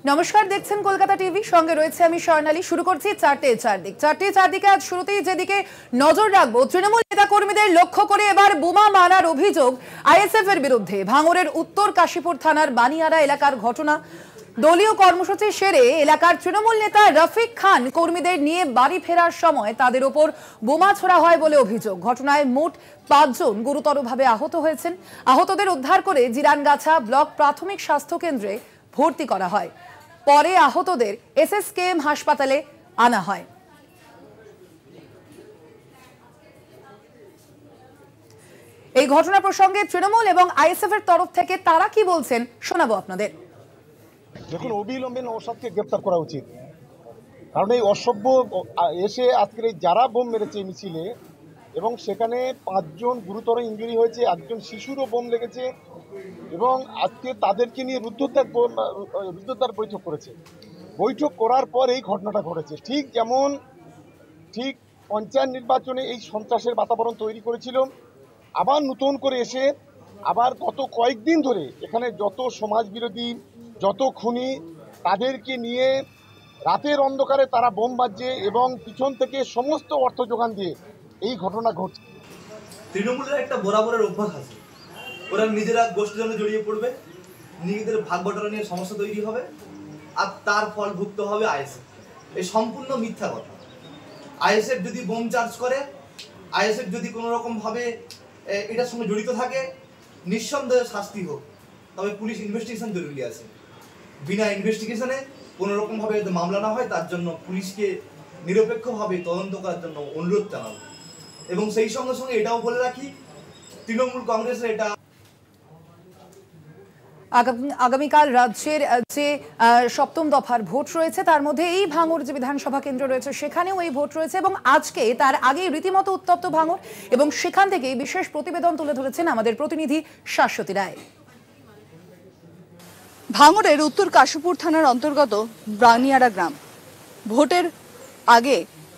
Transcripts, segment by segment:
নমস্কার, দেখছেন কলকাতা টিভি, সঙ্গে রয়েছে আমি স্বর্ণালী। শুরু করছি চারটে চারদিকে। আজ শুরুতেই যেদিকে নজর রাখবো, তৃণমূল নেতা কর্মীদের লক্ষ্য করে এবার বোমা মারার অভিযোগ আইএসএফ এর বিরুদ্ধে। ভাঙড়ের উত্তর কাশীপুর থানার বানিয়ারা এলাকার ঘটনা। দলীয় কর্মসূচি সেরে এলাকার তৃণমূল নেতা রফিক খান কর্মীদের নিয়ে বাড়ি ফেরার সময় তাদের ওপর বোমা ছোড়া হয় বলে অভিযোগ। ঘটনায় মোট 5 জন গুরুতরভাবে আহত হয়েছেন। আহতদের উদ্ধার করে জিরানগাছা ব্লক প্রাথমিক স্বাস্থ্য কেন্দ্রে ভর্তি করা হয়। পরে আহতদের এসএসকেএম হাসপাতালে আনা হয়। এই ঘটনা প্রসঙ্গে তৃণমূল এবং আইএসএফ এর তরফ থেকে তারা কি বলছেন শোনাবো আপনাদের। দেখুন, অবিলম্বে নওশাদকে গ্রেপ্তার করা উচিত, কারণ এই অসভ্য এসে আজকের এই যারা বোম মেরেছে মিছিলে, এবং সেখানে 5 জন গুরুতর ইনজুরি হয়েছে, একজন শিশুরও বোম লেগেছে, এবং আজকে তাদেরকে নিয়ে রুদ্ধদ্বার বৈঠক করেছে। বৈঠক করার পর এই ঘটনাটা ঘটেছে। ঠিক পঞ্চায়েত নির্বাচনে এই সন্ত্রাসের বাতাবরণ তৈরি করেছিল, আবার নতুন করে এসে আবার গত কয়েকদিন ধরে এখানে যত সমাজ বিরোধী, যত খুনি, তাদেরকে নিয়ে রাতের অন্ধকারে তারা বোম বাজছে এবং পিছন থেকে সমস্ত অর্থ যোগান দিয়ে এই ঘটনা ঘটছে। তৃণমূলের একটা বরাবরের অভ্যাস আছে, ওরা নিজেরা গোষ্ঠীর জন্য জড়িয়ে পড়বে, নিজেদের ভাগ বটরা নিয়ে সমস্যা তৈরি হবে, আর তার ফল ভুগতে হবে আইএসএফ। এই সম্পূর্ণ মিথ্যা কথা। আইএসএফ যদি বোম চার্জ করে, আইএসএফ যদি কোনো রকমভাবে এটার সঙ্গে জড়িত থাকে, নিঃসন্দেহে শাস্তি হোক, তবে পুলিশ ইনভেস্টিগেশন জরুরি আছে। বিনা ইনভেস্টিগেশনে কোনো রকমভাবে যদি মামলা না হয়, তার জন্য পুলিশকে নিরপেক্ষভাবে তদন্ত করার জন্য অনুরোধ জানাবো। এবং সেই সঙ্গে সঙ্গে এটাও বলে রাখি, তৃণমূল কংগ্রেসের এটা আগামীকাল রাজ্যের যে 7ম দফার ভোট রয়েছে, তার মধ্যে এই ভাঙড় যে বিধানসভা কেন্দ্র রয়েছে সেখানেও এই ভোট রয়েছে, এবং আজকে তার আগে রীতিমতো উত্তপ্ত ভাঙড়, এবং সেখান থেকে বিশেষ প্রতিবেদন তুলে ধরেছেন আমাদের প্রতিনিধি শাশ্বতী রায়। ভাঙড়ের উত্তর কাশীপুর থানার অন্তর্গত বানিয়ারা গ্রাম। ভোটের আগে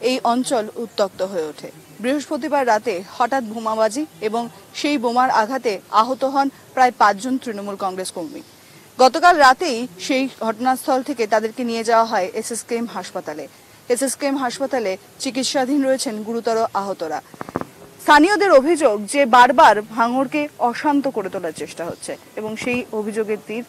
এই অঞ্চল উত্তপ্ত হয়ে ওঠে। বৃহস্পতিবার রাতে হঠাৎ বোমাবাজি এবং সেই বোমার আঘাতে আহত হন প্রায় 5 জন তৃণমূল কংগ্রেস কর্মী। গতকাল রাতেই সেই ঘটনাস্থল থেকে তাদেরকে নিয়ে যাওয়া হয় এসএসকেএম হাসপাতালে। এসএসকেএম হাসপাতালে চিকিৎসাধীন রয়েছেন গুরুতর আহতরা। স্থানীয়দের অভিযোগ যে বারবার ভাঙড়কে অশান্ত করে তোলার চেষ্টা হচ্ছে, এবং সেই অভিযোগের তীর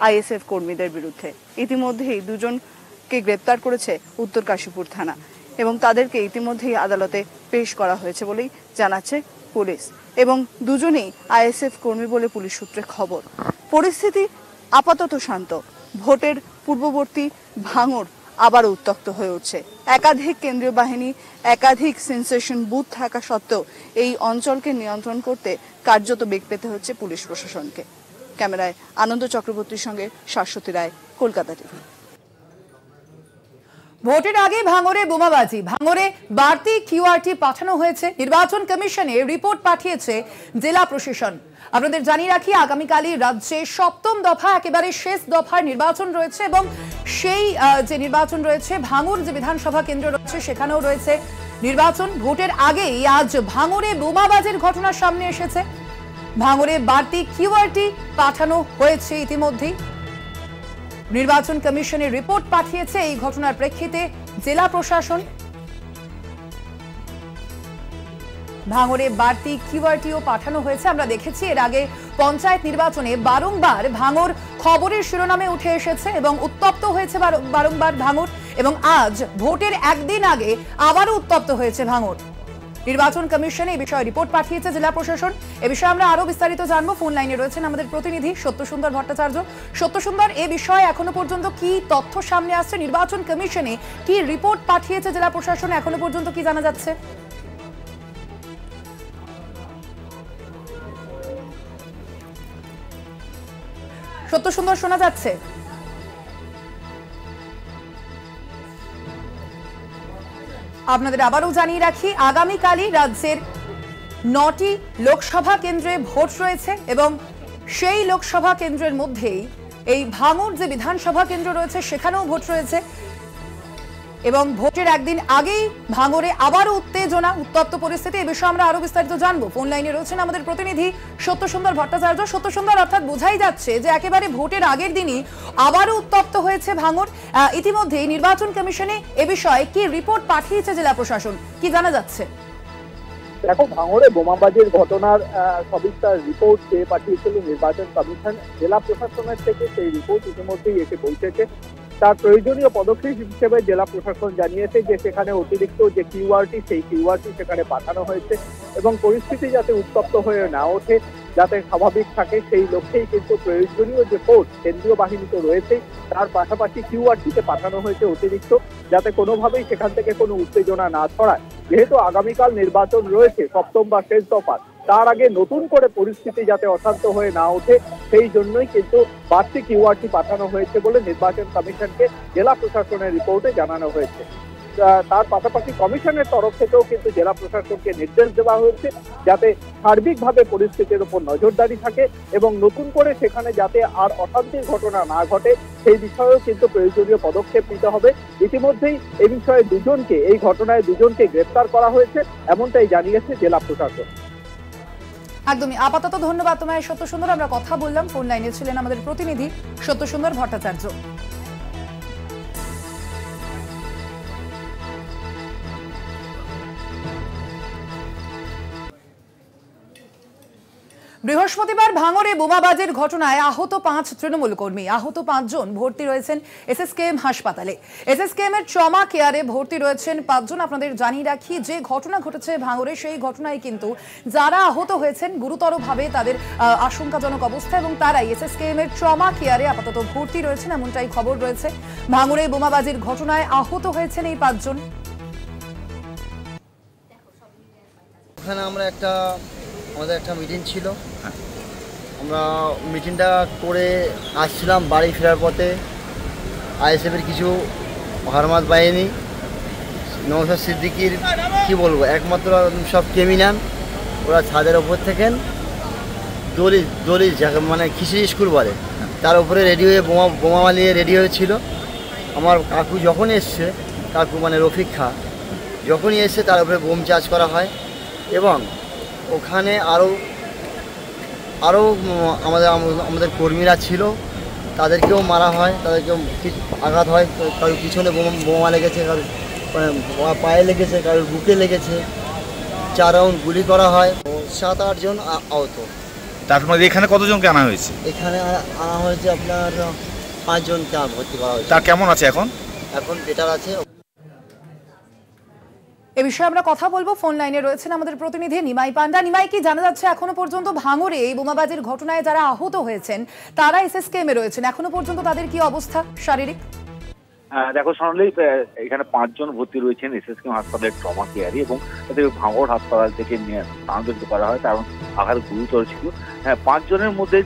আইএসএফ কর্মীদের বিরুদ্ধে। ইতিমধ্যেই 2 জনকে গ্রেপ্তার করেছে উত্তর কাশীপুর থানা, এবং তাদেরকে ইতিমধ্যেই আদালতে পেশ করা হয়েছে বলেই জানাচ্ছে পুলিশ, এবং 2 জনেই আইএসএফ কর্মী বলে পুলিশ সূত্রে খবর। পরিস্থিতি আপাতত শান্ত। ভোটের পূর্ববর্তী ভাঙড় আবার উত্তপ্ত হয়ে উঠছে। একাধিক কেন্দ্রীয় বাহিনী, একাধিক সেন্সেশন বুথ থাকা সত্ত্বেও এই অঞ্চলকে নিয়ন্ত্রণ করতে কার্যত বেগ পেতে হচ্ছে পুলিশ প্রশাসনকে। ক্যামেরায় আনন্দ চক্রবর্তীর সঙ্গে শাশ্বতী রায়, কলকাতা টিভি। ভোটের আগে ভাঙড়ে বোমাবাজি, ভাঙড়ে বাড়তি কিউআরটি পাঠানো হয়েছে। নির্বাচন কমিশনে রিপোর্ট পাঠিয়েছে জেলা প্রশাসন। আপনাদের জানিয়ে রাখি, আগামীকালই রাজ্যে 7ম দফা, একেবারে শেষ দফার নির্বাচন রয়েছে, এবং সেই যে নির্বাচন রয়েছে, ভাঙড় যে বিধানসভা কেন্দ্র রয়েছে সেখানেও রয়েছে নির্বাচন। ভোটের আগেই আজ ভাঙড়ে বোমাবাজির ঘটনা সামনে এসেছে। ভাঙড়ে বাড়তি কিউআরটি পাঠানো হয়েছে ইতিমধ্যেই। নির্বাচন কমিশনের রিপোর্ট পাঠিয়েছে এই ঘটনার প্রেক্ষিতে জেলা প্রশাসন। ভাঙড়ে বাড়তি কিউআরটিও পাঠানো হয়েছে। আমরা দেখেছি এর আগে পঞ্চায়েত নির্বাচনে বারংবার ভাঙড় খবরের শিরোনামে উঠে এসেছে এবং উত্তপ্ত হয়েছে বারংবার ভাঙড়, এবং আজ ভোটের একদিন আগে আবারও উত্তপ্ত হয়েছে ভাঙড়। নির্বাচন কমিশনে এই বিষয়ে রিপোর্ট পাঠিয়েছে জেলা প্রশাসন। এ বিষয়ে আমরা আরো বিস্তারিত জানবো। ফোন লাইনে রয়েছেন আমাদের প্রতিনিধি সত্যসুন্দর ভট্টাচার্য। সত্যসুন্দর, এ বিষয়ে এখনো পর্যন্ত কি তথ্য সামনে আসছে? নির্বাচন কমিশনে কি রিপোর্ট পাঠিয়েছে জেলা প্রশাসন, এখনো পর্যন্ত কি জানা যাচ্ছে? সত্যসুন্দর, শোনা যাচ্ছে? আপনাদের আবারও জানিয়ে রাখি, আগামীকালই রাজ্যের 9টি লোকসভা কেন্দ্রে ভোট রয়েছে, এবং সেই লোকসভা কেন্দ্রের মধ্যেই এই ভাঙড় যে বিধানসভা কেন্দ্র রয়েছে সেখানেও ভোট রয়েছে। এবং ভোটের একদিন আগেই ভাঙড়ে আবারও উত্তেজনা, উত্তপ্ত পরিস্থিতি। এই বিষয়ে আমরা আরো বিস্তারিত জানবো। ফোন লাইনে রয়েছেন আমাদের প্রতিনিধি সত্যসুন্দর ভট্টাচার্য। সত্যসুন্দর, অর্থাৎ বোঝাই যাচ্ছে যে একেবারে ভোটের আগের দিনই আবারও উত্তপ্ত হয়েছে ভাঙড়। ইতিমধ্যেই নির্বাচন কমিশনে এ বিষয়ে কি রিপোর্ট পাঠিয়েছে জেলা প্রশাসন, কি জানা যাচ্ছে? দেখো, ভাঙড়ে বোমাবাজির ঘটনার সবিস্তার রিপোর্ট চেয়ে পাঠিয়েছিল নির্বাচন কমিশন। জেলা প্রশাসনের থেকে সেই রিপোর্ট ইতিমধ্যেই এসে পৌঁছেছে। তার প্রয়োজনীয় পদক্ষেপ হিসেবে জেলা প্রশাসন জানিয়েছে যে সেখানে অতিরিক্ত যে কিউআরটি, সেই কিউআরটি সেখানে পাঠানো হয়েছে এবং পরিস্থিতি যাতে উত্তপ্ত হয়ে না ওঠে, যাতে স্বাভাবিক থাকে, সেই লক্ষ্যেই কিন্তু প্রয়োজনীয় যে ফোর্স কেন্দ্রীয় বাহিনী তো রয়েছেই, তার পাশাপাশি কিউআরটিতে পাঠানো হয়েছে অতিরিক্ত, যাতে কোনোভাবেই সেখান থেকে কোনো উত্তেজনা না ছড়ায়। যেহেতু আগামীকাল নির্বাচন রয়েছে, সপ্তম বা শেষ দফা, তার আগে নতুন করে পরিস্থিতি যাতে অশান্ত হয়ে না ওঠে, সেই জন্যই কিন্তু বাড়তি কিউআরটি পাঠানো হয়েছে বলে নির্বাচন কমিশনকে জেলা প্রশাসনের রিপোর্টে জানানো হয়েছে। তার পাশাপাশি কমিশনের তরফ থেকেও কিন্তু জেলা প্রশাসনকে নির্দেশ দেওয়া হয়েছে যাতে সার্বিকভাবে পরিস্থিতির উপর নজরদারি থাকে এবং নতুন করে সেখানে যাতে আর অশান্তির ঘটনা না ঘটে, সেই বিষয়েও কিন্তু প্রয়োজনীয় পদক্ষেপ নিতে হবে। ইতিমধ্যেই এ বিষয়ে এই ঘটনায় দুজনকে গ্রেফতার করা হয়েছে, এমনটাই জানিয়েছে জেলা প্রশাসন। একদমই। আপাতত ধন্যবাদ তোমায় সত্যসুন্দর। আমরা কথা বললাম, ফোন লাইনে ছিলেন আমাদের প্রতিনিধি সত্যসুন্দর ভট্টাচার্য। বৃহস্পতিবার ভাঙড়ে বোমাবাজির ঘটনায় আহত 5 তৃণমূল কর্মী। আহত 5 জন ভর্তি রয়েছেন এসএসকেএম হাসপাতালে। এসএসকেএম এর ট্রমা কেয়ারে ভর্তি রয়েছেন 5 জন। আপনাদের জানিয়ে রাখি, যে ঘটনা ঘটেছে ভাঙড়ে, সেই ঘটনায় কিন্তু যারা আহত হয়েছেন গুরুতরভাবে, তাদের আশঙ্কাজনক অবস্থা, এবং তারাই এসএসকেএম এর ট্রমা কেয়ারে আপাতত ভর্তি রয়েছেন, এমনটাই খবর রয়েছে। ভাঙড়ে বোমাবাজির ঘটনায় আহত হয়েছেন এই 5 জন। ওখানে আমাদের একটা মিটিং ছিল, আমরা মিটিংটা করে আসছিলাম। বাড়ি ফেরার পথে আইএসএফের কিছু হারমাত বাহিনী, নওশাদ সিদ্দিকির কি বলবো, একমাত্র সব ক্রিমিনাল, ওরা ছাদের ওপর থেকেন দলি যাকে মানে খিচড়ি স্কুল বলে, তার উপরে রেডি হয়ে বোমা মালিয়ে রেডি হয়েছিল। আমার কাকু যখন এসছে, কাকু মানে রফিক খা যখনই এসছে, তার উপরে বোম চার্জ করা হয় এবং ওখানে আরও আমাদের কর্মীরা ছিল, তাদেরকেও মারা হয়, তাদেরকেও আঘাত হয়। কারোর পিছনে বোমা লেগেছে, কারোর পায়ে লেগেছে, কারোর বুকে লেগেছে, 4 রাউন্ড গুলি করা হয়। 7-8 জন আহত। তার মধ্যে এখানে কতজনকে আনা হয়েছে? এখানে আনা হয়েছে আপনার 5 জনকে ভর্তি করা হয়েছে। তার কেমন আছে এখন? এখন বেটার আছে। এ বিষয়ে আমরা কথা বলবো। ফোন লাইনে রয়েছেন আমাদের প্রতিনিধি নিমাই পান্ডা। নিমাই, কি জানা যাচ্ছে এখনো পর্যন্ত ভাঙড়ে এই বোমাবাজির ঘটনায় যারা আহত হয়েছেন তারা এসএসকেএম এ রয়েছেন, এখনো পর্যন্ত তাদের কি অবস্থা শারীরিক? দেখো সোনালি, এখানে 5 জন ভর্তি রয়েছেন এসএসকেএম হাসপাতালের ট্রমা কেয়ারে এবং তাদের ভাঙড় হাসপাতাল থেকে স্থানান্তরিত করা হয়, কারণ আঘাত গুরুতর ছিল। 5 জনের মধ্যে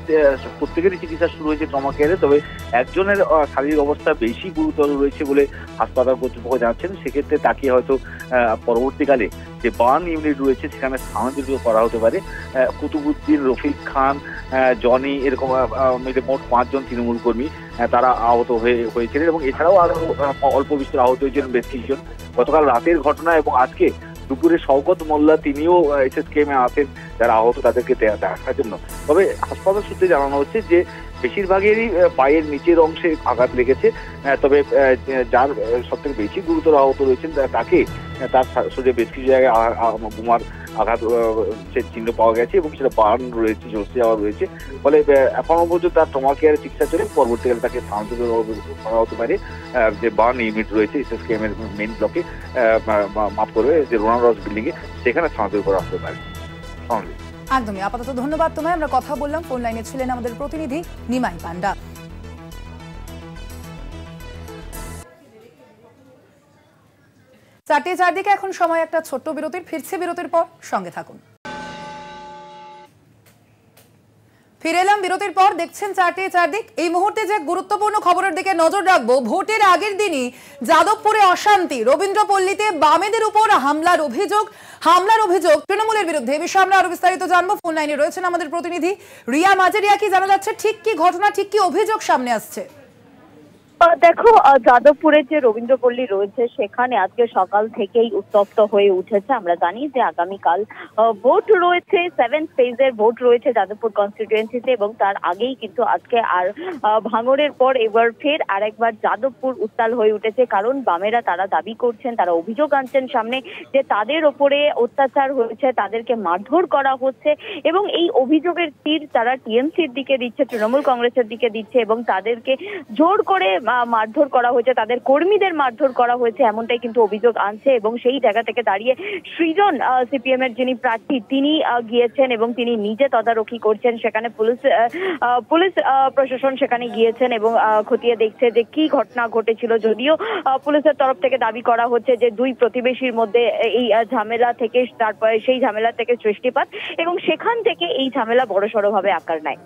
প্রত্যেকেরই চিকিৎসা শুরু হয়েছে ট্রমা কেয়ারে, তবে একজনের শারীরিক অবস্থা বেশি গুরুতর রয়েছে বলে হাসপাতাল কর্তৃপক্ষ জানাচ্ছেন। সেক্ষেত্রে তাকে হয়তো পরবর্তীকালে যে বার্ন ইউনিট রয়েছে সেখানে স্থানান্তরিত করা হতে পারে। কুতুবুদ্দিন, রফিক খান, জনি, এরকম মিলে মোট 5 জন তৃণমূল কর্মী তারা আহত হয়েছিলেন এবং এছাড়াও আরো অল্প বিস্তর আহত হয়েছেন বেশ কিছুজন। গতকাল রাতের ঘটনা এবং আজকে দুপুরে শওকত মোল্লা, তিনিও এসএসকেএম এ আসেন যারা আহত তাদেরকে দেখার জন্য। তবে হাসপাতাল সূত্রে জানানো হচ্ছে যে বেশিরভাগেরই পায়ের নিচের অংশে আঘাত লেগেছে, তবে যার সবথেকে বেশি গুরুতর আহত রয়েছেন তার শরীরে বেশ কিছু জায়গায় বোমার আঘাত চিহ্ন পাওয়া গেছে এবং সেটা বার্ন রয়েছে, ঝলসে যাওয়া রয়েছে। ফলে এখনো পর্যন্ত তার ট্রমা কেয়ারে চিকিৎসা চলে, পরবর্তীকালে তাকে স্থানান্তরিত করা হতে পারে যে বার্ন ইউনিট রয়েছে এসএসকেএম এর মেইন ব্লকে, মাফ করবে যে রোনাল্ড রস বিল্ডিং এ, সেখানে স্থানান্তরিত করা হতে পারে। একদমই। আপাতত ধন্যবাদ তোমায়। আমরা কথা বললাম, ফোন লাইনে ছিলেন আমাদের প্রতিনিধি নিমাই পান্ডা। চারদিকে এখন সময় একটা ছোট্ট বিরতির। ফিরছে বিরতির পর, সঙ্গে থাকুন। ফিরে এলাম বিরতির পর, দেখছেন চারদিক। এই মুহূর্তে যে গুরুত্বপূর্ণ খবরের দিকে নজর রাখবো, ভোটের আগের দিনই যাদবপুরে অশান্তি, রবীন্দ্রপল্লীতে বামেদের উপর হামলার অভিযোগ তৃণমূলের বিরুদ্ধে। এই বিষয়ে আমরা আরো বিস্তারিত জানবো। ফোন লাইনে রয়েছেন আমাদের প্রতিনিধি রিয়া মাঝে। রিয়া, কি জানা যাচ্ছে, ঠিক কি ঘটনা, ঠিক কি অভিযোগ সামনে আসছে? দেখো যাদবপুরের যে রবীন্দ্রপল্লী রয়েছে সেখানে আজকে সকাল থেকেই উত্তপ্ত হয়ে উঠেছে। আমরা জানি যে আগামীকাল ভোট রয়েছে, 7th ফেজের ভোট রয়েছে যাদবপুর কনস্টিটিউয়েন্সিতে, এবং তার আগেই কিন্তু আজকে আর ভাঙড়ের পর এবার ফের আরেকবার যাদবপুর উত্তাল হয়ে উঠেছে। কারণ বামেরা তারা দাবি করছেন, তারা অভিযোগ আনছেন সামনে যে তাদের ওপরে অত্যাচার হয়েছে, তাদেরকে মারধর করা হচ্ছে, এবং এই অভিযোগের তীর তারা টিএমসির দিকে দিচ্ছে, তৃণমূল কংগ্রেসের দিকে দিচ্ছে, এবং তাদেরকে জোর করে মারধর করা হয়েছে, তাদের কর্মীদের মারধর করা হয়েছে, এমনটাই কিন্তু অভিযোগ আনছে। এবং সেই জায়গা থেকে দাঁড়িয়ে সৃজন সিপিএম এর যিনি প্রার্থী তিনি গিয়েছেন এবং তিনি নিজে তদারকি করছেন। সেখানে পুলিশ প্রশাসন সেখানে গিয়েছেন এবং খতিয়ে দেখছে যে কি ঘটনা ঘটেছিল। যদিও পুলিশের তরফ থেকে দাবি করা হচ্ছে যে দুই প্রতিবেশীর মধ্যে এই ঝামেলা থেকে, তারপরে সেই ঝামেলা থেকে সৃষ্টিপাত, এবং সেখান থেকে এই ঝামেলা বড়সড় ভাবে আকার নেয়।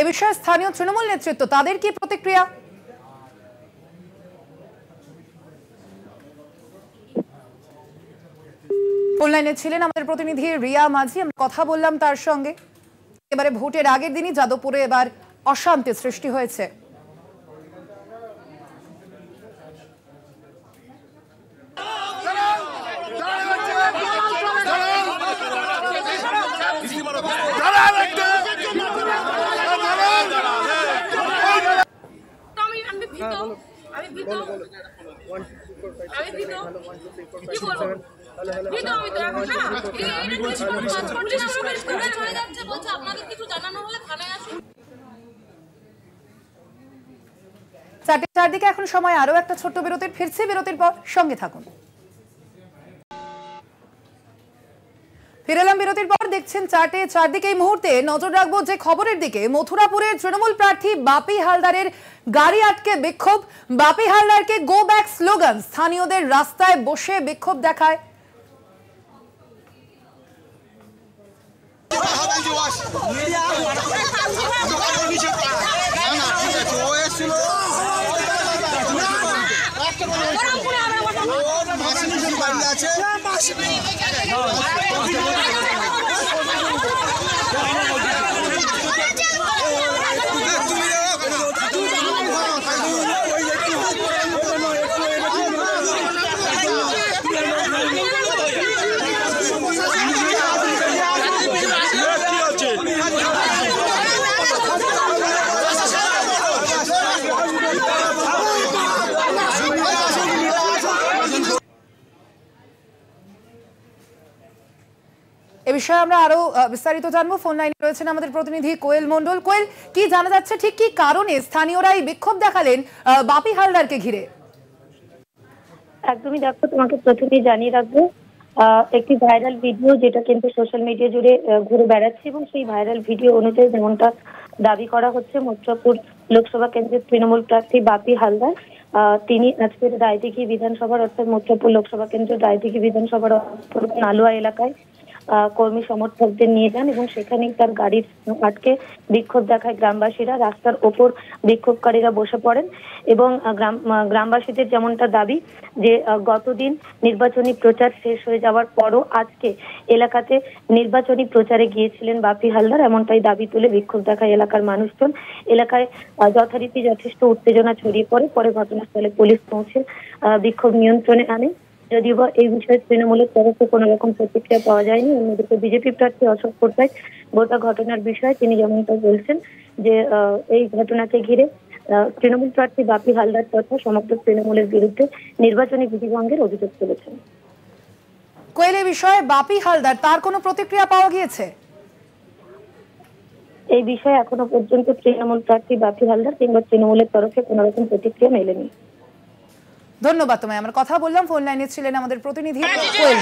এ বিষয়ে স্থানীয় তৃণমূল নেতৃত্ব তাদের কি প্রতিক্রিয়া? অনলাইনে ছিলেন আমাদের প্রতিনিধি রিয়া মাঝি, আমরা কথা বললাম তার সঙ্গে। এবারে ভোটের আগের দিনই যাদবপুরে এবার অশান্তি সৃষ্টি হয়েছে। চারদিকে এখন সময় আরো একটা ছোট্ট বিরতির। ফিরছি বিরতির পর, সঙ্গে থাকুন। ফিরেলাম বিরতির পর, দেখছেন চারদিকে। এই মুহূর্তে নজর রাখবো যে খবরের দিকে। মথুরাপুরের তৃণমূল প্রার্থী বাপি হালদারের গাড়ি আটকে বিক্ষোভ। বাপি হালদারকে গো ব্যাক স্লোগান, স্থানীয়দের রাস্তায় বসে বিক্ষোভ দেখায়। এ বিষয়ে আমরা আরো বিস্তারিত জানবো। ফোন লাইনে রয়েছেন আমাদের প্রতিনিধি কোয়েল মন্ডল। কোয়েল, কি জানা যাচ্ছে, ঠিক কি কারণে স্থানীয়রা এই বিক্ষোভ দেখালেন বাপি হালদারকে ঘিরে? একদমই, দেখো তোমাকে প্রথমেই জানিয়ে রাখবো একটি ভাইরাল ভিডিও যেটা কিন্তু সোশ্যাল মিডিয়া জুড়ে ঘুরে বেড়াচ্ছে, এবং সেই ভাইরাল ভিডিও অনুযায়ী যেমনটা দাবি করা হচ্ছে, মথুরাপুর লোকসভা কেন্দ্রের তৃণমূল প্রার্থী বাপি হালদার তিনি আজকের রায়দিঘি বিধানসভার, অর্থাৎ মথুরাপুর লোকসভা কেন্দ্রের রায়দিঘি বিধানসভার নালুয়া এলাকায় কর্মী সমর্থকদের নিয়ে যান এবং সেখানেই তার গাড়ির আটকে বিক্ষোভ দেখায় গ্রামবাসীরা। রাস্তার ওপর বিক্ষোভকারীরা বসে পড়েন এবং গ্রামবাসীদের যেমনটা দাবি যে গতদিন নির্বাচনী প্রচার শেষ হয়ে যাওয়ার পরও আজকে এলাকাতে নির্বাচনী প্রচারে গিয়েছিলেন বাপি হালদার, এমনটাই দাবি তুলে বিক্ষোভ দেখায় এলাকার মানুষজন। এলাকায় যথারীতি যথেষ্ট উত্তেজনা ছড়িয়ে পড়ে। পরে ঘটনাস্থলে পুলিশ পৌঁছে বিক্ষোভ নিয়ন্ত্রণে আনে। যদিও বা এই বিষয়ে তৃণমূলের তরফে কোনো রকম প্রতিক্রিয়া পাওয়া যায়নি। অন্যদিকে বিজেপি প্রার্থী অশোক কোটপাই গোটা ঘটনার বিষয়ে তিনি যেমনটা বলছেন যে এই ঘটনাকে ঘিরে তৃণমূল প্রার্থী বাপি হালদার তথা সমগ্র তৃণমূলের বিরুদ্ধে নির্বাচনী বিধিভঙ্গের অভিযোগ তুলেছেন। কোয়েল, এই বিষয়ে বাপি হালদার তার কোনো প্রতিক্রিয়া পাওয়া গিয়েছে? এই বিষয়ে এখনো পর্যন্ত তৃণমূল প্রার্থী বাপি হালদার কিংবা তৃণমূলের তরফে কোনো রকম প্রতিক্রিয়া মেলেনি। ধন্যবাদ তোমায়। আমরা কথা বললাম, ফোন লাইনে ছিলেন আমাদের প্রতিনিধি কোয়েল।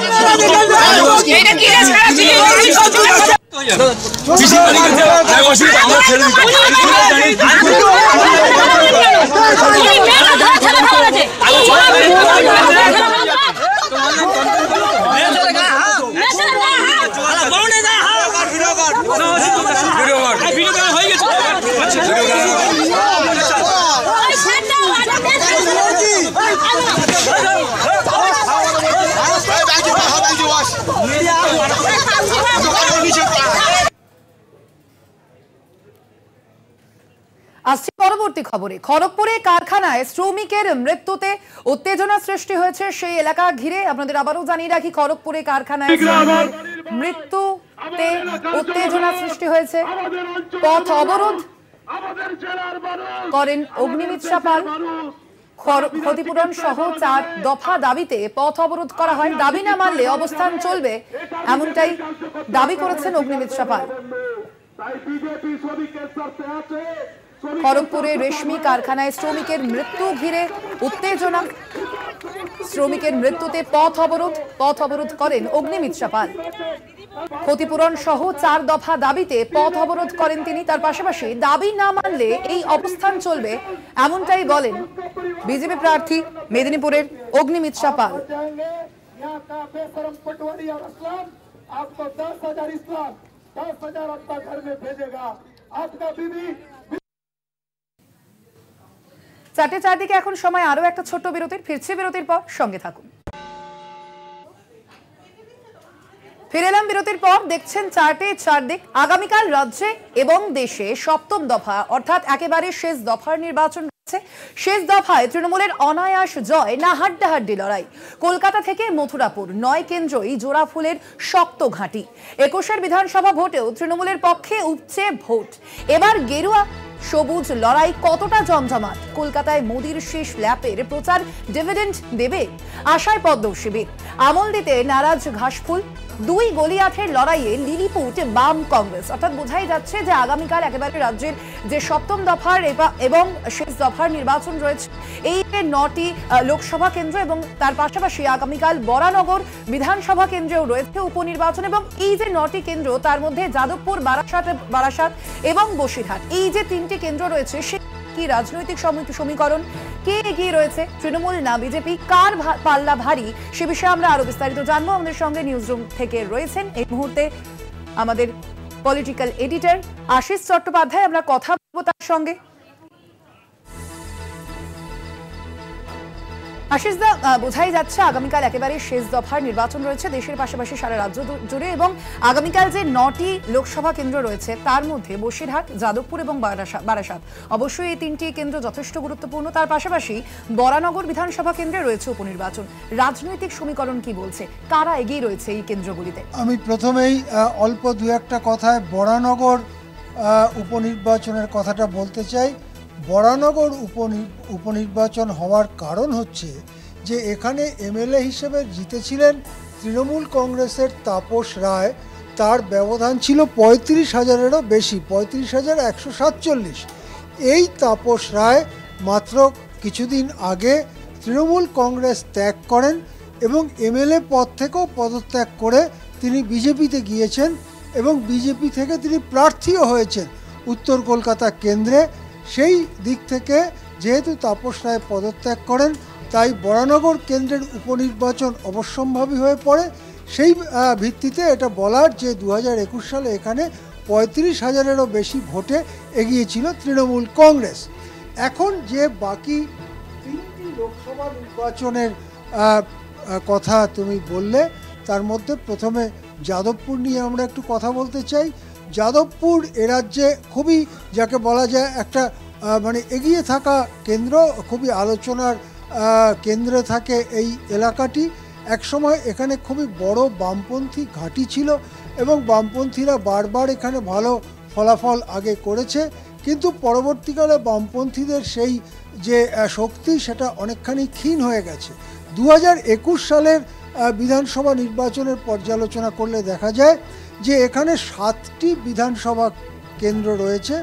আসছি পরবর্তী খবরে। খড়গপুরে কারখানায় শ্রমিকের মৃত্যুতে উত্তেজনা সৃষ্টি হয়েছে সেই এলাকা ঘিরে। আপনাদের আবারও জানিয়ে রাখি, খড়গপুরে কারখানায় শ্রমিকের মৃত্যুতে উত্তেজনা সৃষ্টি হয়েছে। পথ অবরোধ করেন অগ্নিমিত্রা পাল। ক্ষতিপূরণ সহ 4 দফা দাবিতে পথ অবরোধ করা হয়। দাবি না মানলে অবস্থান চলবে, এমনটাই দাবি করেছেন অগ্নিমিত্রা পাল। খড়গপুরে রেশমি কারখানায় শ্রমিকের মৃত্যু ঘিরে উত্তেজনা। শ্রমিকের মৃত্যুতে পথ অবরোধ করেন অগ্নিমিত্রা পাল। ক্ষতিপূরণ সহ 4 দফা দাবিতে পথ অবরোধ করেন তিনি। তার পাশাপাশি দাবি না মানলে এই অবস্থান চলবে, এমনটাই বলেন বিজেপি প্রার্থী মেদিনীপুরের অগ্নিমিত্রা পাল। চারটে চারদিকে এখন সময় আরো একটা ছোট্ট বিরতির। ফিরছে বিরতির পর, সঙ্গে থাকুন। ফিরে এলাম বিরতির পর, দেখছেন চারটে চারদিক। আগামীকাল রাজ্যে এবং দেশে 7ম দফা অর্থাৎ একেবারে শেষ দফার নির্বাচন রয়েছে। শেষ দফায় তৃণমূলের অনায়াস জয় না হাড্ডাহাড্ডি লড়াই। কলকাতা থেকে মথুরাপুর 9 কেন্দ্রই জোড়াফুলের শক্ত ঘাঁটি। 21 বিধানসভা ভোটেও তৃণমূলের পক্ষে উপচে ভোট। এবার গেরুয়া সবুজ লড়াই কতটা জমজমাট? কলকাতায় মোদির শেষ ল্যাপের প্রচার ডিভিডেন্ড দেবে, আশায় পদ্ম শিবির। আমল দিতে নারাজ ঘাসফুল। 2 গলিয়াথের লড়াইয়ে লিলিপুট বাম কংগ্রেস। অর্থাৎ বোঝাই যাচ্ছে যে আগামীকাল একেবারে রাজ্যের যে 7ম দফার এবং শেষ দফার নির্বাচন রয়েছে, এই যে 9টি লোকসভা কেন্দ্র এবং তার পাশাপাশি আগামীকাল বরানগর বিধানসভা কেন্দ্রেও রয়েছে উপনির্বাচন। এবং এই যে 9টি কেন্দ্র, তার মধ্যে যাদবপুর, বারাসাত এবং বসিরহাট, এই যে 3টি কেন্দ্র রয়েছে, সে কি রাজনৈতিক সমীকরণ? কে এগিয়ে রয়েছে, তৃণমূল না বিজেপি? কার পাল্লা ভারী? সে বিষয়ে আমরা আরো বিস্তারিত জানবো। আমাদের সঙ্গে নিউজরুম থেকে রয়েছেন এই মুহূর্তে আমাদের পলিটিক্যাল এডিটর আশিস চট্টোপাধ্যায়। আমরা কথা বলবো তার সঙ্গে। আশিস দা, বোঝাই যাচ্ছে আগামীকাল একেবারে শেষ দফার নির্বাচন রয়েছে দেশের পাশাপাশি সারা রাজ্য জুড়ে। এবং আগামীকাল যে 9টি লোকসভা কেন্দ্র রয়েছে, তার মধ্যে বসিরহাট, যাদবপুর এবং বারাসাত, অবশ্যই এই 3টি কেন্দ্র যথেষ্ট গুরুত্বপূর্ণ। তার পাশাপাশি বরানগর বিধানসভা কেন্দ্রে রয়েছে উপনির্বাচন। রাজনৈতিক সমীকরণ কি বলছে? কারা এগিয়ে রয়েছে এই কেন্দ্রগুলিতে? আমি প্রথমেই অল্প 2-1টা কথায় বরানগর উপনির্বাচনের কথাটা বলতে চাই। বরানগর উপনির্বাচন হওয়ার কারণ হচ্ছে যে এখানে এমএলএ হিসেবে জিতেছিলেন তৃণমূল কংগ্রেসের তাপস রায়। তার ব্যবধান ছিল 35,000-এরও বেশি, 35,147। এই তাপস রায় মাত্র কিছুদিন আগে তৃণমূল কংগ্রেস ত্যাগ করেন এবং এমএলএ পদ থেকেও পদত্যাগ করে তিনি বিজেপিতে গিয়েছেন এবং বিজেপি থেকে তিনি প্রার্থীও হয়েছেন উত্তর কলকাতা কেন্দ্রে। সেই দিক থেকে যেহেতু তাপস রায় পদত্যাগ করেন, তাই বরানগর কেন্দ্রের উপনির্বাচন অবশ্যম্ভাবী হয়ে পড়ে। সেই ভিত্তিতে এটা বলার যে 2021 সালে এখানে 35,000-এরও বেশি ভোটে এগিয়েছিল তৃণমূল কংগ্রেস। এখন যে বাকি 3টি লোকসভা নির্বাচনের কথা তুমি বললে, তার মধ্যে প্রথমে যাদবপুর নিয়ে আমরা একটু কথা বলতে চাই। যাদবপুর এ রাজ্যে খুবই, যাকে বলা যায় একটা মানে এগিয়ে থাকা কেন্দ্র, খুবই আলোচনার কেন্দ্রে থাকে এই এলাকাটি। একসময় এখানে খুবই বড় বামপন্থী ঘাঁটি ছিল এবং বামপন্থীরা বারবার এখানে ভালো ফলাফল আগে করেছে, কিন্তু পরবর্তীকালে বামপন্থীদের সেই যে শক্তি সেটা অনেকখানি ক্ষীণ হয়ে গেছে। 2021 সালের বিধানসভা নির্বাচনের পর্যালোচনা করলে দেখা যায় যে এখানে 7টি বিধানসভা কেন্দ্র রয়েছে।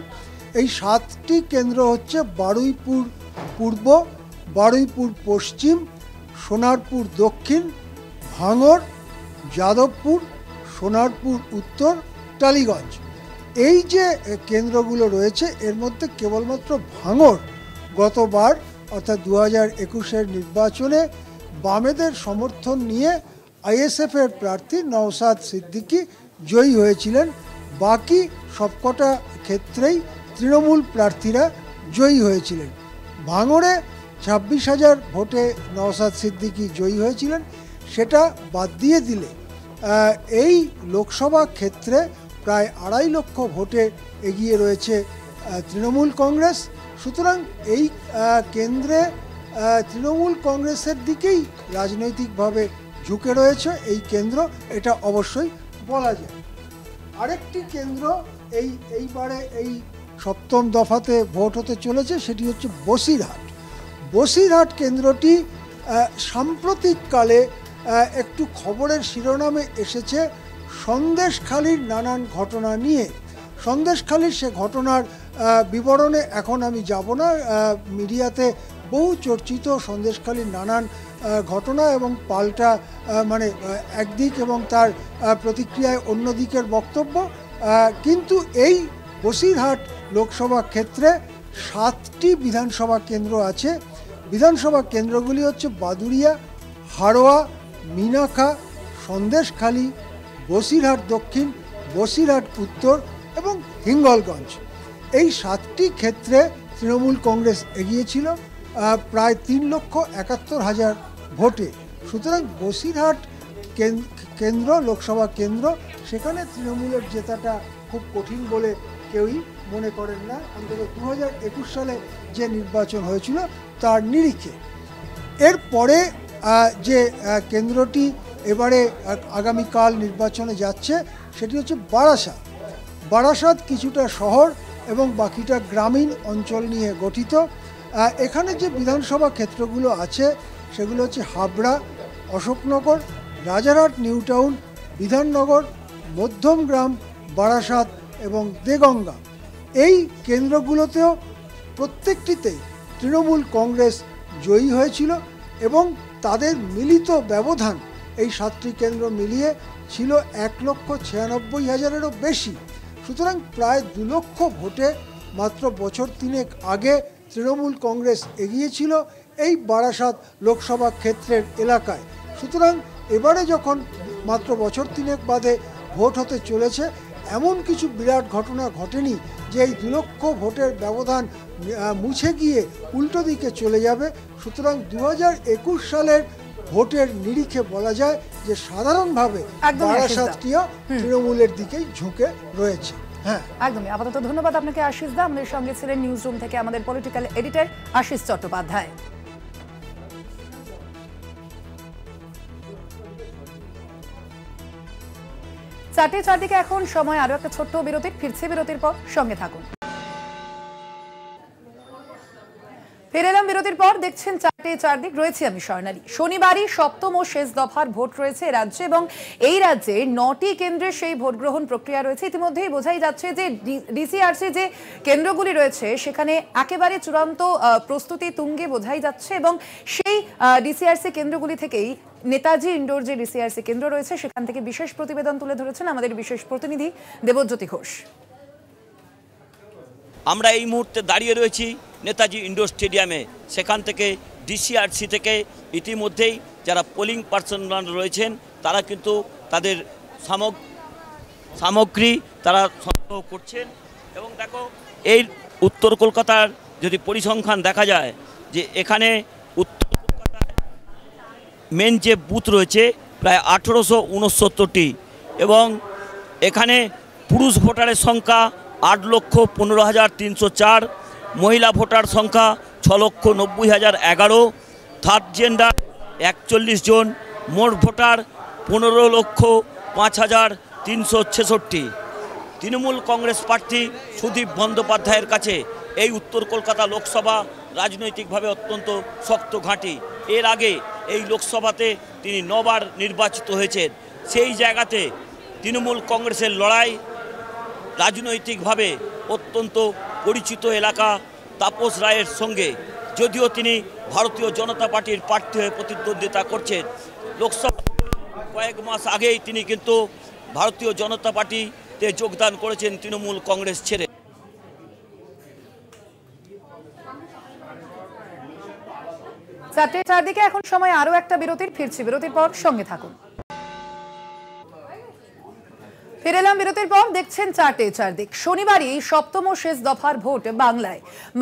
এই 7টি কেন্দ্র হচ্ছে বারুইপুর পূর্ব, বারুইপুর পশ্চিম, সোনারপুর দক্ষিণ, ভাঙড়, যাদবপুর, সোনারপুর উত্তর, টালিগঞ্জ। এই যে কেন্দ্রগুলো রয়েছে, এর মধ্যে কেবলমাত্র ভাঙড় গতবার অর্থাৎ 2021-এর নির্বাচনে বামেদের সমর্থন নিয়ে আইএসএফের প্রার্থী নওশাদ সিদ্দিকী জয়ী হয়েছিলেন। বাকি সবকটা ক্ষেত্রেই তৃণমূল প্রার্থীরা জয়ী হয়েছিলেন। ভাঙড়ে 26,000 ভোটে নওশাদ সিদ্দিকী জয়ী হয়েছিলেন। সেটা বাদ দিয়ে দিলে এই লোকসভা ক্ষেত্রে প্রায় 2.5 লক্ষ ভোটে এগিয়ে রয়েছে তৃণমূল কংগ্রেস। সুতরাং এই কেন্দ্রে তৃণমূল কংগ্রেসের দিকেই রাজনৈতিকভাবে ঝুঁকে রয়েছে এই কেন্দ্র, এটা অবশ্যই বলা যায়। আরেকটি কেন্দ্র এইবারে এই সপ্তম দফাতে ভোট হতে চলেছে, সেটি হচ্ছে বসিরহাট। বসিরহাট কেন্দ্রটি সাম্প্রতিককালে একটু খবরের শিরোনামে এসেছে সন্দেশখালির নানান ঘটনা নিয়ে। সন্দেশখালির সে ঘটনার বিবরণে এখন আমি যাব না। মিডিয়াতে বহু চর্চিত সন্দেশখালির নানান ঘটনা এবং পাল্টা মানে একদিক এবং তার প্রতিক্রিয়ায় অন্য দিকের বক্তব্য। কিন্তু এই বসিরহাট লোকসভা ক্ষেত্রে 7টি বিধানসভা কেন্দ্র আছে। বিধানসভা কেন্দ্রগুলি হচ্ছে বাদুড়িয়া, হাড়োয়া, মিনাখা, সন্দেশখালি, বসিরহাট দক্ষিণ, বসিরহাট উত্তর এবং হিঙ্গলগঞ্জ। এই 7টি ক্ষেত্রে তৃণমূল কংগ্রেস এগিয়েছিল প্রায় 3,71,000 ভোটে। সুতরাং বসিরহাট কেন্দ্র লোকসভা কেন্দ্র, সেখানে তৃণমূলের জেতাটা খুব কঠিন বলে কেউই মনে করেন না, অন্তত 2021 সালে যে নির্বাচন হয়েছিল তার নিরিখে। এরপরে যে কেন্দ্রটি এবারে আগামীকাল নির্বাচনে যাচ্ছে সেটি হচ্ছে বারাসাত। বারাসাত কিছুটা শহর এবং বাকিটা গ্রামীণ অঞ্চল নিয়ে গঠিত। এখানে যে বিধানসভা ক্ষেত্রগুলো আছে সেগুলো হচ্ছে হাবড়া, অশোকনগর, রাজারহাট নিউ টাউন, বিধাননগর, মধ্যমগ্রাম, বারাসাত এবং দেগঙ্গা। এই কেন্দ্রগুলোতেও প্রত্যেকটিতেই তৃণমূল কংগ্রেস জয়ী হয়েছিল এবং তাদের মিলিত ব্যবধান এই 7টি কেন্দ্র মিলিয়ে ছিল 1,96,000-এরও বেশি। সুতরাং প্রায় 2 লক্ষ ভোটে মাত্র বছর 3 আগে তৃণমূল কংগ্রেস এগিয়েছিল এই বারাসাত লোকসভা ক্ষেত্রের এলাকায়। সুতরাং এবারে যখন মাত্র বছর 3 বাদে ভোট হতে চলেছে, এমন কিছু বিরাট ঘটনা ঘটেনি যে এই 2 লক্ষ ভোটের ব্যবধান মুছে গিয়ে উল্টো দিকে চলে যাবে। সুতরাং 2021 সালের ভোটের নিরিখে বলা যায় যে সাধারণভাবে বারাসাতটিও তৃণমূলের দিকেই ঝুঁকে রয়েছে। হ্যাঁ, একদমই। আপাতত ধন্যবাদ আপনাকে আশিস দা। আমাদের সঙ্গে ছিলেন নিউজ রুম থেকে আমাদের পলিটিক্যাল এডিটর আশিস চট্টোপাধ্যায়। চারদিকে এখন সময় আরো একটা ছোট্ট বিরতির। ফিরছে বিরতির পর, সঙ্গে থাকুন। ফিরে এলাম বিরতির পর, দেখছেন চারদিক, রয়েছে আমি স্বর্ণালী। শনিবারই সপ্তম ও শেষ দফার ভোট রয়েছে রাজ্যে এবং এই রাজ্যে 9টি কেন্দ্রে সেই ভোট গ্রহণ প্রক্রিয়া রয়েছে। ইতিমধ্যেই বোঝাই যাচ্ছে যে ডিসিআরসি যে কেন্দ্রগুলি রয়েছে সেখানে একেবারে চূড়ান্ত প্রস্তুতি তুঙ্গে বোঝাই যাচ্ছে এবং সেই ডিসিআরসি কেন্দ্রগুলি থেকেই নেতাজি ইন্ডোর যে ডিসিআরসি কেন্দ্র রয়েছে সেখান থেকে বিশেষ প্রতিবেদন তুলে ধরেছেন আমাদের বিশেষ প্রতিনিধি দেবজ্যোতি ঘোষ। আমরা এই মুহূর্তে দাঁড়িয়ে রয়েছি নেতাজি ইন্ডোর স্টেডিয়ামে। সেখান থেকে ডিসিআরসি থেকে ইতিমধ্যেই যারা পোলিং পার্সন রয়েছেন তারা কিন্তু তাদের সামগ্রী তারা সংগ্রহ করছেন। এবং দেখো, এই উত্তর কলকাতার যদি পরিসংখ্যান দেখা যায় যে এখানে উত্তর কলকাতায় মেন যে বুথ রয়েছে প্রায় 1869টি এবং এখানে পুরুষ ভোটারের সংখ্যা 8,15,304, মহিলা ভোটার সংখ্যা 6,90,011, থার্ড জেন্ডার 41 জন, মোট ভোটার 15,05,366। তৃণমূল কংগ্রেস প্রার্থী সুদীপ বন্দ্যোপাধ্যায়ের কাছে এই উত্তর কলকাতা লোকসভা রাজনৈতিকভাবে অত্যন্ত শক্ত ঘাঁটি। এর আগে এই লোকসভাতে তিনি 9 বার নির্বাচিত হয়েছেন। সেই জায়গাতে তৃণমূল কংগ্রেসের লড়াই রাজনৈতিকভাবে অত্যন্ত পরিচিত এলাকা তাপস রায়ের সঙ্গে, যদিও তিনি ভারতীয় জনতা পার্টির প্রার্থী হয়ে প্রতিদ্বন্দ্বিতা করছেন। লোকসভা কয়েক মাস আগেই তিনি কিন্তু ভারতীয় জনতা পার্টিতে যোগদান করেছেন তৃণমূল কংগ্রেস ছেড়ে। চারদিকে এখন সময় আরো একটা বিরতির। ফিরছি বিরতির পর, সঙ্গে থাকুন। ফিরে এলাম বিরতির পর, দেখছেন চারদিক। শনিবারই সপ্তম ও শেষ দফার ভোট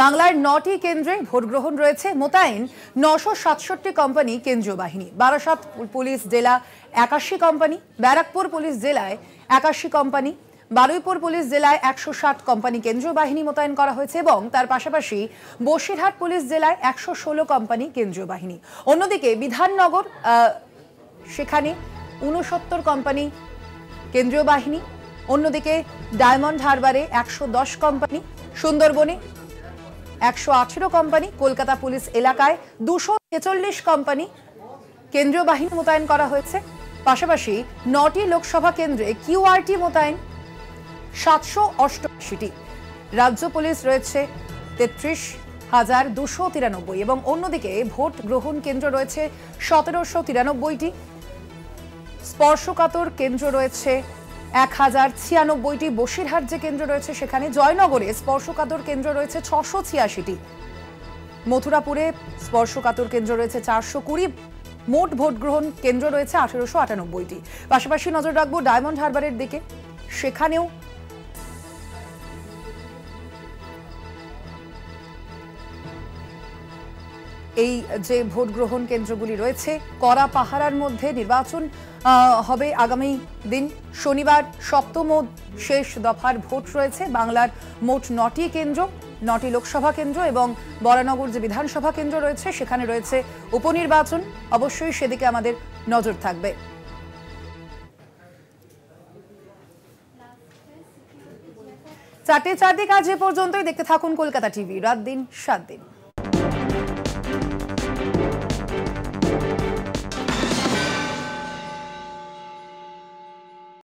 বাংলার 9টি কেন্দ্রে ভোট গ্রহণ রয়েছে। মোতায়েন 967 কোম্পানি কেন্দ্রীয় বাহিনী। বারাসাত পুলিশ জেলা 81 কোম্পানি, ব্যারাকপুর পুলিশ জেলায় 81 কোম্পানি, বারুইপুর পুলিশ জেলায় 160 কোম্পানি কেন্দ্রীয় বাহিনী মোতায়েন করা হয়েছে এবং তার পাশাপাশি বসিরহাট পুলিশ জেলায় 116 কোম্পানি কেন্দ্রীয় বাহিনী। অন্যদিকে বিধাননগর সেখানে 69 কোম্পানি কেন্দ্রীয় বাহিনী, অন্যদিকে ডায়মন্ড হারবারে 110 কোম্পানি, সুন্দরবনে 118 কোম্পানি, কলকাতা পুলিশ এলাকায় 246 কোম্পানি কেন্দ্রীয় বাহিনী মোতায়েন করা হয়েছে। পাশাপাশি 9টি লোকসভা কেন্দ্রে কিউআরটি মোতায়েন 788টি। রাজ্য পুলিশ রয়েছে 33,293 এবং অন্যদিকে ভোট গ্রহণ কেন্দ্র রয়েছে 1793টি। স্পর্শকাতর কেন্দ্র রয়েছে 1096টি। বসিরহাট যে কেন্দ্র রয়েছে সেখানে, জয়নগরে স্পর্শকাতর কেন্দ্র রয়েছে 686টি। মথুরাপুরে স্পর্শকাতর কেন্দ্র রয়েছে 420। মোট ভোট গ্রহণ কেন্দ্র রয়েছে 1898টি। পাশাপাশি নজর রাখবো ডায়মন্ড হারবারের দিকে, সেখানেও এই যে ভোট গ্রহণ কেন্দ্রগুলি রয়েছে, কড়া পাহারার মধ্যে নির্বাচন হবে আগামী দিন শনিবার। 7ম শেষ দফার ভোট রয়েছে। বাংলার মোট 9টি কেন্দ্র, 9টি লোকসভা কেন্দ্র এবং বরানগর যে বিধানসভা কেন্দ্র রয়েছে সেখানে রয়েছে উপনির্বাচন। অবশ্যই সেদিকে আমাদের নজর থাকবে। চারটে চারদিক আজ এ পর্যন্তই। দেখতে থাকুন কলকাতা টিভি, রাত দিন 7 দিন।